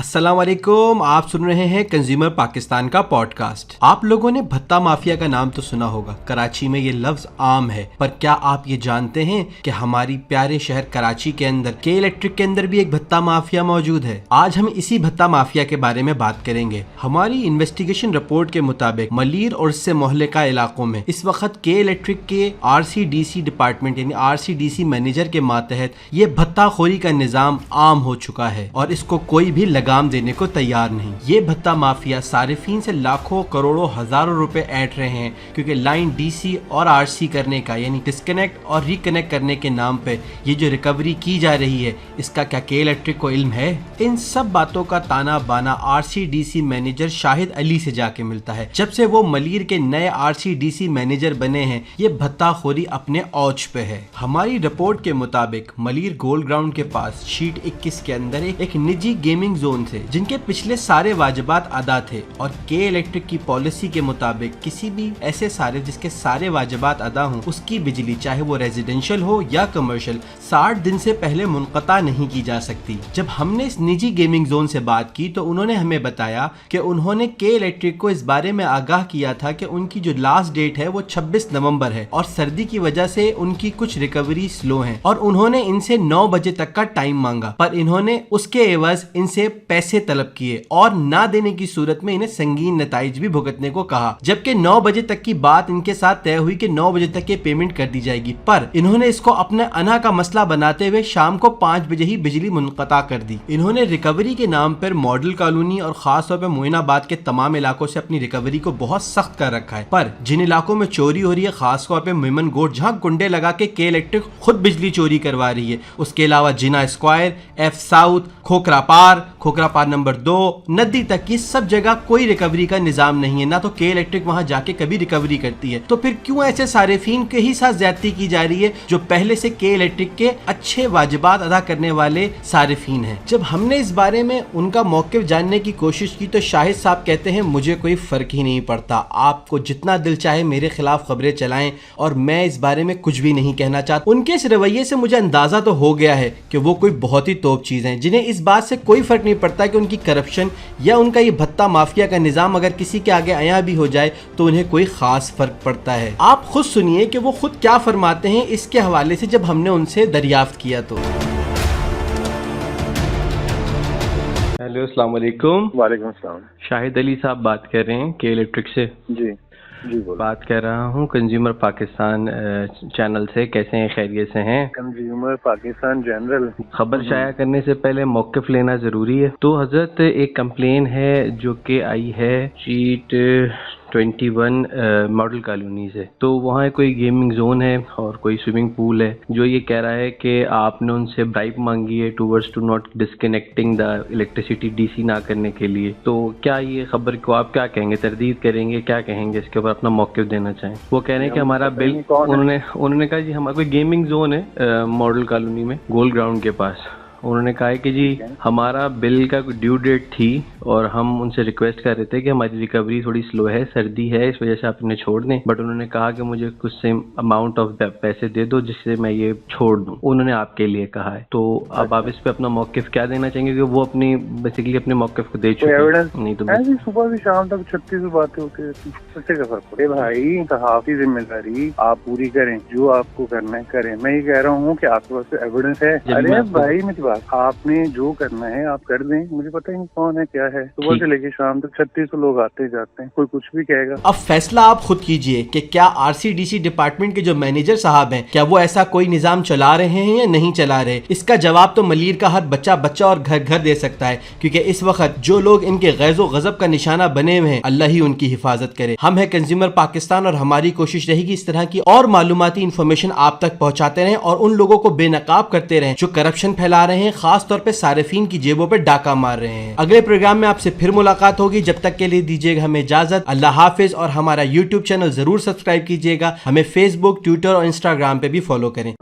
अस्सलाम वालेकुम, आप सुन रहे हैं कंज्यूमर पाकिस्तान का पॉडकास्ट। आप लोगों ने भत्ता माफिया का नाम तो सुना होगा। कराची में ये लफ्ज आम है, पर क्या आप ये जानते हैं कि हमारी प्यारे शहर कराची के अंदर के इलेक्ट्रिक के अंदर भी एक भत्ता माफिया मौजूद है। आज हम इसी भत्ता माफिया के बारे में बात करेंगे। हमारी इन्वेस्टिगेशन रिपोर्ट के मुताबिक मलीर और इससे मोहल्ले का इलाकों में इस वक्त के इलेक्ट्रिक के RCDC डिपार्टमेंट यानी RCDC मैनेजर के मातहत ये भत्ता खोरी का निजाम आम हो चुका है और इसको कोई भी लगाम देने को तैयार नहीं। ये भत्ता माफिया सारिफीन से लाखों करोड़ों हजारों रुपए ऐंठ रहे हैं, क्योंकि लाइन DC और RC करने का यानी डिस्कनेक्ट और रिकनेक्ट करने के नाम पे ये जो रिकवरी की जा रही है, इसका क्या के इलेक्ट्रिक को इल्म है? इन सब बातों का ताना बाना RCDC मैनेजर शाहिद अली से जाके मिलता है। जब से वो मलीर के नए RCDC मैनेजर बने हैं, ये भत्ता खोरी अपने औच पे है। हमारी रिपोर्ट के मुताबिक मलीर गोल्ड ग्राउंड के पास शीट 21 के अंदर एक निजी गेमिंग जोन थे जिनके पिछले सारे वाजिबात अदा थे, और के इलेक्ट्रिक की पॉलिसी के मुताबिक किसी भी ऐसे सारे जिसके सारे वाजिबात अदा हों, उसकी बिजली चाहे वो रेजिडेंशियल हो या कमर्शियल 60 दिन से पहले मुनक़ता नहीं की जा सकती। जब हमने इस निजी गेमिंग जोन से बात की तो उन्होंने हमें बताया कि उन्होंने के इलेक्ट्रिक को इस बारे में आगाह किया था कि उनकी जो लास्ट डेट है वो 26 नवंबर है और सर्दी की वजह से उनकी कुछ रिकवरी स्लो है, और उन्होंने इनसे 9 बजे तक का टाइम मांगा, पर इन्होंने उसके एवज इनसे पैसे तलब किए और ना देने की सूरत में इन्हें संगीन नताइज भी भुगतने को कहा। जबकि 9 बजे तक की बात इनके साथ तय हुई कि 9 बजे तक ये पेमेंट कर दी जाएगी, पर इन्होंने इसको अपने अना का मसला बनाते हुए शाम को 5 बजे ही बिजली मुनक़ता कर दी। इन्होंने रिकवरी के नाम पर मॉडल कॉलोनी और खास तौर पर मोइनाबाद के तमाम इलाकों से अपनी रिकवरी को बहुत सख्त कर रखा है, पर जिन इलाकों में चोरी हो रही है, खास तौर पर मेमन गोट जहाँ गुंडे लगा के इलेक्ट्रिक खुद बिजली चोरी करवा रही है, उसके अलावा जिना स्क्वायर, F साउथ, खोखरा पार नंबर 2, नदी तक की सब जगह कोई रिकवरी का निजाम नहीं है, ना तो के इलेक्ट्रिक वहां जाके कभी रिकवरी करती है। तो फिर क्यों ऐसे सारिफीन के ही साथ ज्यादती की जा रही है जो पहले से के इलेक्ट्रिक के अच्छे वाजिबात अदा करने वाले सारिफीन हैं? जब हमने इस बारे में उनका मौक़िफ़ जानने की कोशिश की तो शाहिद साहब कहते हैं, मुझे कोई फर्क ही नहीं पड़ता, आपको जितना दिल चाहे मेरे खिलाफ खबरें चलाएं और मैं इस बारे में कुछ भी नहीं कहना चाहता। उनके इस रवैये से मुझे अंदाजा तो हो गया है कि वो कोई बहुत ही तोप चीज है, जिन्हें इस बात से कोई फर्क नहीं पड़ता कि उनकी करप्शन या उनका ये भत्ता माफिया का निजाम अगर किसी के आगे आया भी हो जाए तो उन्हें कोई खास फर्क पड़ता है। आप खुद सुनिए कि वो खुद क्या फरमाते हैं इसके हवाले से जब हमने उनसे दरियाफ्त किया तो। हेलो, अस्सलाम वालेकुम। वालेकुम अस्सलाम। शाहिद अली साहब बात कर रहे हैं के इलेक्ट्रिक से। जी बात कर रहा हूँ कंज्यूमर पाकिस्तान चैनल से। कैसे हैं? खैरियत से हैं? Consumer Pakistan general. खबर शाया करने से पहले मौक़िफ़ लेना ज़रूरी है। तो हज़रत, एक कंप्लेन है जो कि आई है शीट 21 मॉडल कॉलोनी से। तो वहाँ कोई गेमिंग जोन है और कोई स्विमिंग पूल है जो ये कह रहा है कि आपने उनसे ब्राइब मांगी है towards to not disconnecting the electricity DC ना करने के लिए। तो क्या ये खबर को आप क्या कहेंगे, तरदीद करेंगे, क्या कहेंगे इसके ऊपर अपना मौक़िफ़ देना चाहें? वो कह रहे हैं कि हमारा बिल, उन्होंने कहा जी हमारा कोई गेमिंग जोन है मॉडल कॉलोनी में गोल्ड ग्राउंड के पास। उन्होंने कहा है कि जी हमारा बिल का ड्यू डेट थी और हम उनसे रिक्वेस्ट कर रहे थे कि हमारी रिकवरी थोड़ी स्लो है, सर्दी है, इस वजह से आप इन्हें छोड़ दें, बट उन्होंने कहा कि मुझे कुछ सेम अमाउंट ऑफ पैसे दे दो जिससे मैं ये छोड़ दूं। उन्होंने आपके लिए कहा है। तो अब आप इस पे अपना मौक़िफ़ क्या देना चाहेंगे? कि वो अपनी बेसिकली अपने मौक़िफ़ को दे चुके हैं। नहीं तो सुबह से शाम तक 36 बातें होती रहती है, फर्क पड़े भाई। सहाफ़ी जिम्मेदारी आप पूरी करें, जो आपको करना है करें। मैं ये कह रहा हूँ कि आपके पास एविडेंस है। अरे भाई मेरी बात, आपने जो करना है आप कर दें, मुझे पता ही नहीं कौन है क्या है। सुबह से लेके शाम तक 36 लोग आते जाते हैं, कोई कुछ भी कहेगा। अब फैसला आप खुद कीजिए कि क्या RCDC डिपार्टमेंट के जो मैनेजर साहब हैं, क्या वो ऐसा कोई निजाम चला रहे हैं या नहीं चला रहे? इसका जवाब तो मलीर का हर बच्चा और घर घर दे सकता है, क्योंकि इस वक्त जो लोग इनके गैज़ो गज़ब का निशाना बने हुए हैं, अल्लाह ही उनकी हिफाजत करे। हम है कंज्यूमर पाकिस्तान और हमारी कोशिश रहेगी इस तरह की और मालूमाती इंफॉर्मेशन आप तक पहुंचाते रहें और उन लोगों को बेनकाब करते रहें जो करप्शन फैला रहे हैं, खास तौर पे सारिफीन की जेबों पे डाका मार रहे हैं। अगले प्रोग्राम में आपसे फिर मुलाकात होगी, जब तक के लिए दीजिएगा हमें इजाजत। अल्लाह हाफिज। और हमारा YouTube चैनल जरूर सब्सक्राइब कीजिएगा। हमें Facebook, Twitter और Instagram पे भी फॉलो करें।